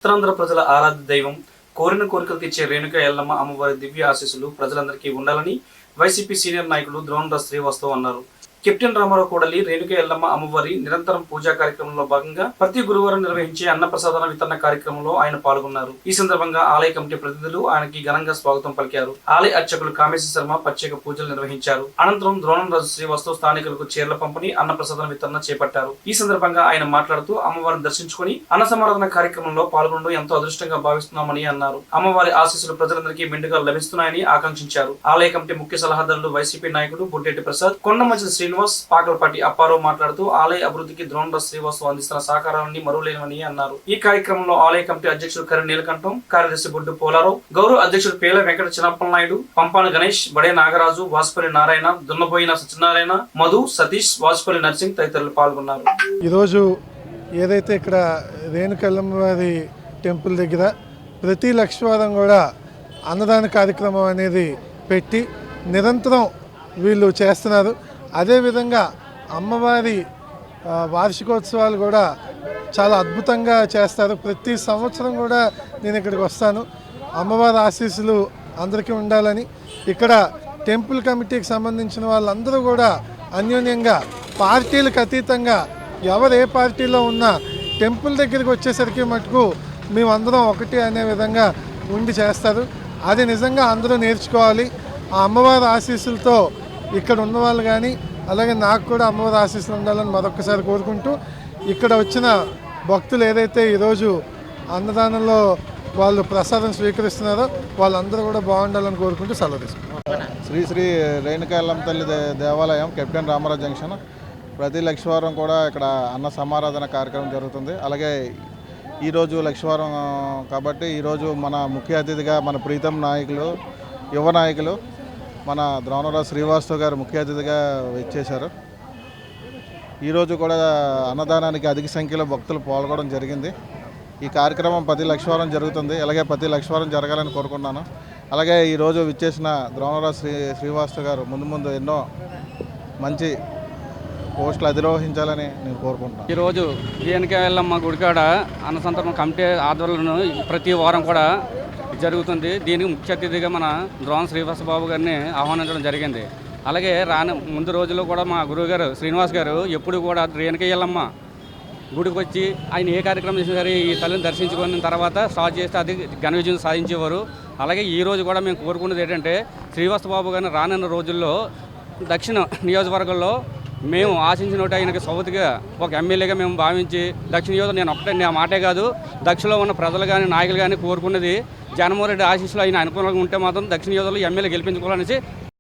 ఉత్తరాంధ్ర ప్రజల ఆరాధ్య దైవం కోరిన కోరికలు తీర్చే రేణుక ఎల్లమ్మ అమ్మవారి దివ్య ఆశీస్సులు ప్రజలందరికీ ఉండాలని వైసీపీ సీనియర్ నాయకులు ద్రోణరాజ్ శ్రీవాస్తవ్ అన్నారు. కెప్టెన్ రామారావు కూడలి రేణుక ఎల్లమ్మ అమ్మవారి నిరంతరం పూజా కార్యక్రమంలో భాగంగా ప్రతి గురువారం నిర్వహించే అన్నప్రసాదన వితరణ కార్యక్రమంలో ఆయన పాల్గొన్నారు. ఈ సందర్భంగా ఆలయ కమిటీ ప్రతినిధులు ఆయనకి ఘనంగా స్వాగతం పలికారు. ఆలయ అర్చకులు కామేశ్వర శర్మ ప్రత్యేక పూజలు నిర్వహించారు. అనంతరం ద్రోణరాజు శ్రీవాస్తవ్ స్థానికులకు చీరల పంపిణీ అన్నప్రసాదన వితరణ చేపట్టారు. ఈ సందర్భంగా ఆయన మాట్లాడుతూ అమ్మవారిని దర్శించుకుని అన్న సమారాధన కార్యక్రమంలో పాల్గొనడం ఎంతో అదృష్టంగా భావిస్తున్నామని అన్నారు. అమ్మవారి ఆశీస్సులు ప్రజలందరికీ మెండుగా లభిస్తున్నాయని ఆకాంక్షించారు. ఆలయ కమిటీ ముఖ్య సలహాదారులు వైసీపీ నాయకుడు బుడ్డెట్టి ప్రసాద్, కొండమంచి శ్రీనివాస్, పాకలపాటి అప్పారావు మాట్లాడుతూ ఆలయ అభివృద్ధికి ద్రోణరాజ్ శ్రీవాస్తవ్ అందిస్తున్న సహకారాన్ని మరువలేనివని అన్నారు. ఈ కార్యక్రమంలో ఆలయ కమిటీ అధ్యక్షుడు కరి నీలకంఠం, కార్యదర్శి బొడ్డు పోలారావు, గౌరవ అధ్యక్షుడు పేల వెంకట చిన్నప్పల నాయుడు, పంపాన గణేష్, బడే నాగరాజు, వాసుపల్లి నారాయణ, దున్నబోయిన సత్యనారాయణ, మధు, సతీష్, వాసుపల్లి నర్సింగ్ తదితరులు పాల్గొన్నారు. ఈరోజు ఏదైతే ఇక్కడ రేణుక ఎల్లమ్మవారి టెంపుల్ దగ్గర ప్రతి లక్షవారం కూడా అన్నదాన కార్యక్రమం అనేది పెట్టి నిరంతరం వీళ్ళు చేస్తున్నారు. అదేవిధంగా అమ్మవారి వార్షికోత్సవాలు కూడా చాలా అద్భుతంగా చేస్తారు. ప్రతి సంవత్సరం కూడా నేను ఇక్కడికి వస్తాను. అమ్మవారి ఆశీస్సులు అందరికీ ఉండాలని ఇక్కడ టెంపుల్ కమిటీకి సంబంధించిన వాళ్ళందరూ కూడా అన్యోన్యంగా పార్టీలకు అతీతంగా ఎవరు ఏ పార్టీలో ఉన్నా టెంపుల్ దగ్గరికి వచ్చేసరికి మటుకు మేమందరం ఒకటి అనే విధంగా ఉండి చేస్తారు. అది నిజంగా అందరూ నేర్చుకోవాలి. ఆ అమ్మవారి ఆశీస్సులతో ఇక్కడ ఉన్నవాళ్ళు కానీ అలాగే నాకు కూడా అమ్మవారి ఆశీస్సులు ఉండాలని మరొకసారి కోరుకుంటూ ఇక్కడ వచ్చిన భక్తులు ఏదైతే ఈరోజు అన్నదానంలో వాళ్ళు ప్రసాదం స్వీకరిస్తున్నారో వాళ్ళందరూ కూడా బాగుండాలని కోరుకుంటూ సెలవు తీసుకుంటాం. శ్రీ శ్రీ రేణుక ఎల్లమ్మ తల్లి దేవాలయం కెప్టెన్ రామారావు జంక్షన్ ప్రతి లక్షవారం కూడా ఇక్కడ అన్న సమారాధన కార్యక్రమం జరుగుతుంది. అలాగే ఈరోజు లక్షవారం కాబట్టి ఈరోజు మన ముఖ్య అతిథిగా మన ప్రీతం నాయకులు, యువ నాయకులు మన ద్రోణరాజ్ శ్రీవాస్తవ్ గారు ముఖ్య అతిథిగా ఇచ్చేశారు. ఈరోజు కూడా అన్నదానానికి అధిక సంఖ్యలో భక్తులు పాల్గొనడం జరిగింది. ఈ కార్యక్రమం ప్రతి లక్షవారం జరుగుతుంది. అలాగే ప్రతి లక్షవారం జరగాలని కోరుకున్నాను. అలాగే ఈరోజు విచ్చేసిన ద్రోణరాజ్ శ్రీవాస్తవ్ గారు ముందు ఎన్నో మంచి పోస్టులు అధిరోహించాలని నేను కోరుకుంటున్నాను. ఈరోజు రేణుక ఎల్లమ్మ గుడికాడ అన్నసంతరణ కమిటీ ఆధ్వర్యంలో ప్రతి వారం కూడా జరుగుతుంది. దీనికి ముఖ్య అతిథిగా మన ద్రోణ శ్రీవాస బాబు గారిని ఆహ్వానించడం జరిగింది. అలాగే ముందు రోజుల్లో కూడా మా గురువుగారు శ్రీనివాస్ గారు ఎప్పుడు కూడా రేణుక ఎల్లమ్మ గుడికి వచ్చి ఆయన ఏ కార్యక్రమం చేసినా సరే ఈ తల్లిని దర్శించుకున్న తర్వాత స్టార్ట్ చేస్తే అది ఘన విజయం సాధించేవారు. అలాగే ఈ రోజు కూడా మేము కోరుకున్నది ఏంటంటే శ్రీవాస బాబు గారిని రానున్న రోజుల్లో దక్షిణ నియోజకవర్గంలో మేము ఆశించినట్టు ఆయనకి సౌత్గా ఒక ఎమ్మెల్యేగా మేము భావించి దక్షిణ నియోజకవర్గం నేను ఒకటే నా మాటే కాదు దక్షిణలో ఉన్న ప్రజలు కానీ నాయకులు కానీ కోరుకున్నది జగన్మోహన్ రెడ్డి ఆశీస్సులు ఆయన అనుకూలంగా ఉంటే మాత్రం దక్షిణ నియోజకవర్గంలో ఎమ్మెల్యే గెలిపించుకోవాలనేసి